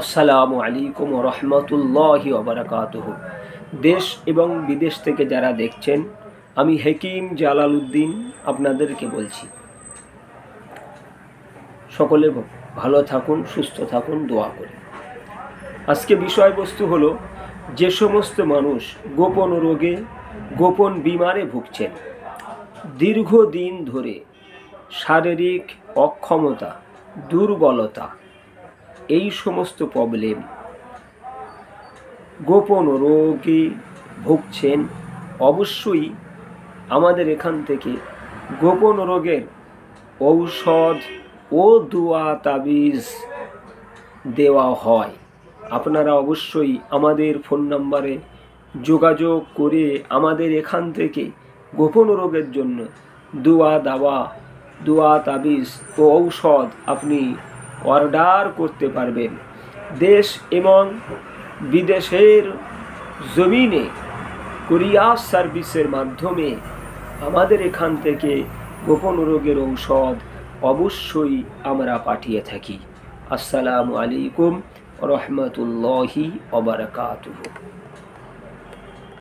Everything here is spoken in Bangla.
আসসালামু আলাইকুম ওয়া রাহমাতুল্লাহি ওয়া বারাকাতুহু। দেশ এবং বিদেশ থেকে যারা দেখছেন, আমি হাকিম জালালউদ্দিন আপনাদেরকে বলছি, সকলে ভালো থাকুন, সুস্থ থাকুন, দোয়া করি। আজকে বিষয়বস্তু হলো, যে সমস্ত মানুষ গোপন রোগে, গোপন বিমারে ভুগছেন, দীর্ঘদিন ধরে শারীরিক অক্ষমতা, দুর্বলতা, এই সমস্ত প্রবলেম, গোপন রোগে ভুগছেন, অবশ্যই আমাদের এখান থেকে গোপন রোগের ঔষধ ও দোয়া তাবিজ দেওয়া হয়। আপনারা অবশ্যই আমাদের ফোন নম্বরে যোগাযোগ করে আমাদের এখান থেকে গোপন রোগের জন্য দোয়া তাবিজ ও ঔষধ আপনি অর্ডার করতে পারবেন। দেশ এবং বিদেশের জমিনে কুরিয়ার সার্ভিসের মাধ্যমে আমাদের এখান থেকে গোপন রোগের ঔষধ অবশ্যই আমরা পাঠিয়ে থাকি। আসসালামু আলাইকুম ওয়া রাহমাতুল্লাহি ওয়া বারাকাতুহু।